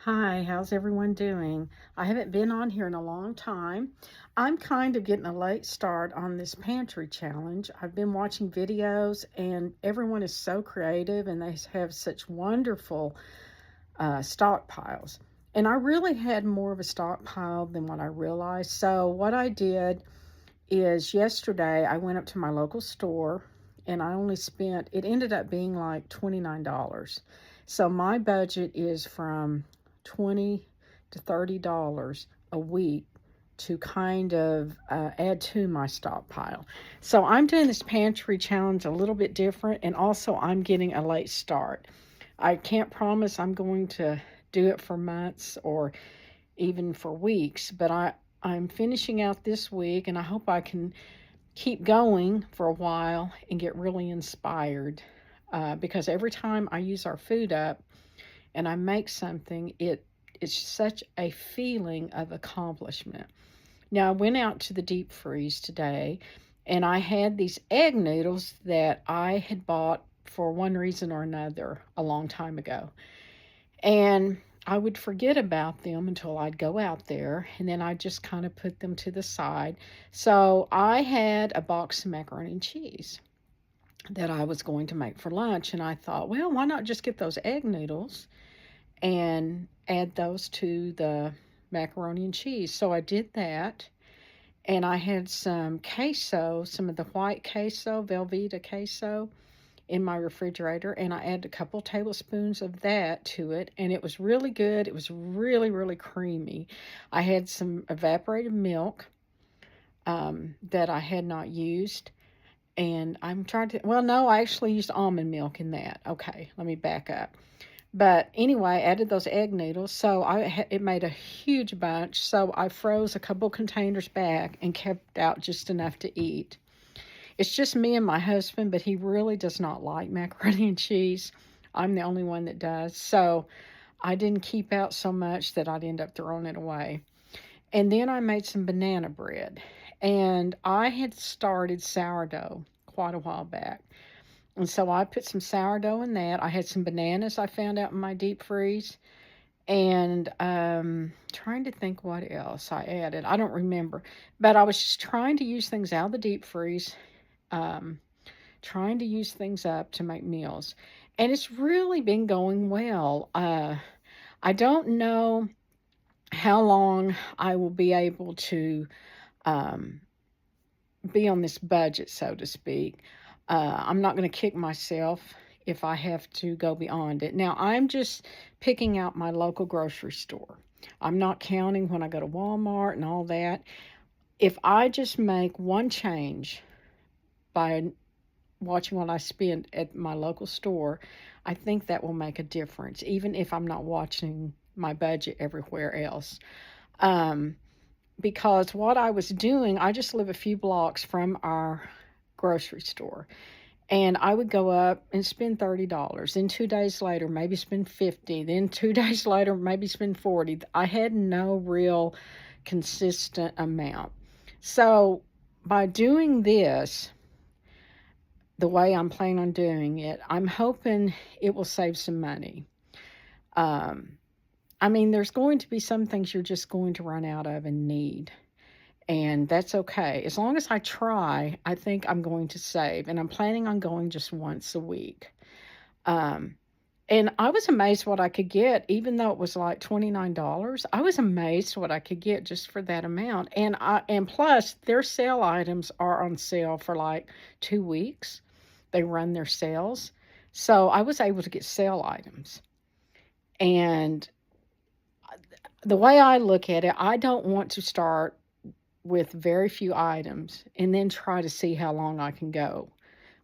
Hi, how's everyone doing? I haven't been on here in a long time. I'm kind of getting a late start on this pantry challenge. I've been watching videos and everyone is so creative and they have such wonderful stockpiles. And I really had more of a stockpile than what I realized. So what I did is yesterday I went up to my local store and I only spent, it ended up being like $29. So my budget is from 20 to $30 a week to kind of add to my stockpile. So I'm doing this pantry challenge a little bit different, and also I'm getting a late start. I can't promise I'm going to do it for months or even for weeks, but I'm finishing out this week and I hope I can keep going for a while and get really inspired because every time I use our food up and I make something, it's such a feeling of accomplishment. Now, I went out to the deep freeze today and I had these egg noodles that I had bought for one reason or another a long time ago. And I would forget about them until I'd go out there, and then I'd just kind of put them to the side. So I had a box of macaroni and cheese that I was going to make for lunch, and I thought, well, why not just get those egg noodles and add those to the macaroni and cheese? So I did that, and I had some queso, some of the white queso, Velveeta queso, in my refrigerator, and I added a couple tablespoons of that to it, and it was really good. It was really, really creamy. I had some evaporated milk that I had not used, and I'm trying to, well, no, I actually used almond milk in that. Okay, let me back up. But anyway, I added those egg noodles, so it made a huge bunch, so I froze a couple containers back and kept out just enough to eat. It's just me and my husband, but he really does not like macaroni and cheese. I'm the only one that does. So I didn't keep out so much that I'd end up throwing it away. And then I made some banana bread. And I had started sourdough quite a while back. And so I put some sourdough in that. I had some bananas I found out in my deep freeze. And trying to think what else I added. I don't remember. But I was just trying to use things out of the deep freeze, um, trying to use things up to make meals. And it's really been going well. I don't know how long I will be able to um, be on this budget, so to speak. I'm not going to kick myself if I have to go beyond it. Now, I'm just picking out my local grocery store. I'm not counting when I go to Walmart and all that. If I just make one change by watching what I spend at my local store, I think that will make a difference, even if I'm not watching my budget everywhere else. Um, because what I was doing, I just live a few blocks from our grocery store. And I would go up and spend $30. Then 2 days later, maybe spend 50. Then 2 days later, maybe spend 40. I had no real consistent amount. So by doing this, the way I'm planning on doing it, I'm hoping it will save some money. Um, I mean, there's going to be some things you're just going to run out of and need, and that's okay. As long as I try, I think I'm going to save, and I'm planning on going just once a week. Um, and I was amazed what I could get, even though it was like $29. I was amazed what I could get just for that amount. And plus their sale items are on sale for like 2 weeks. They run their sales. So I was able to get sale items. And the way I look at it, I don't want to start with very few items and then try to see how long I can go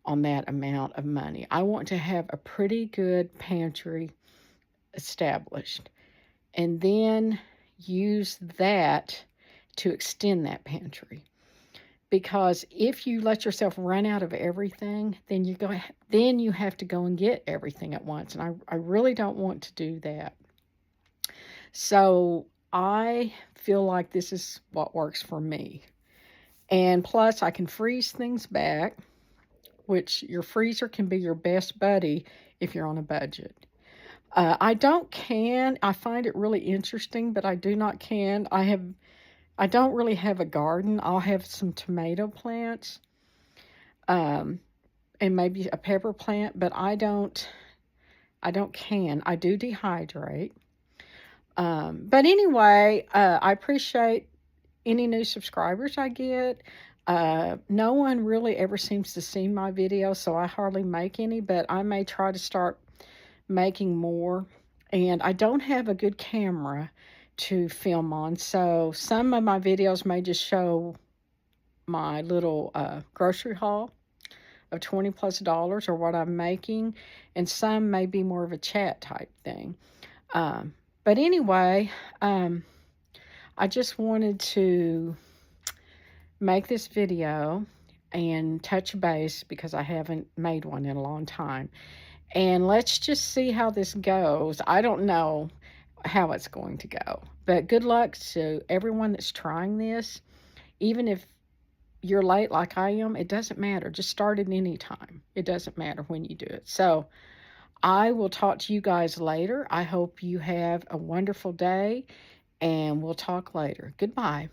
on that amount of money. I want to have a pretty good pantry established and then use that to extend that pantry. Because if you let yourself run out of everything, then you have to go and get everything at once. And I really don't want to do that. So I feel like this is what works for me. And plus I can freeze things back, which your freezer can be your best buddy if you're on a budget. I don't can. I find it really interesting, but I do not can. I don't really have a garden. I'll have some tomato plants, um, and maybe a pepper plant, but I don't can. I do dehydrate. But anyway, I appreciate any new subscribers I get. No one really ever seems to see my videos, so I hardly make any, but I may try to start making more. And I don't have a good camera to film on, so some of my videos may just show my little grocery haul of 20 plus dollars or what I'm making, and some may be more of a chat type thing. Um, but anyway, I just wanted to make this video and touch base because I haven't made one in a long time. And let's just see how this goes. I don't know how it's going to go, but good luck to everyone that's trying this. Even if you're late like I am, it doesn't matter. Just start at any time. It doesn't matter when you do it. So I will talk to you guys later. I hope you have a wonderful day, and we'll talk later. Goodbye.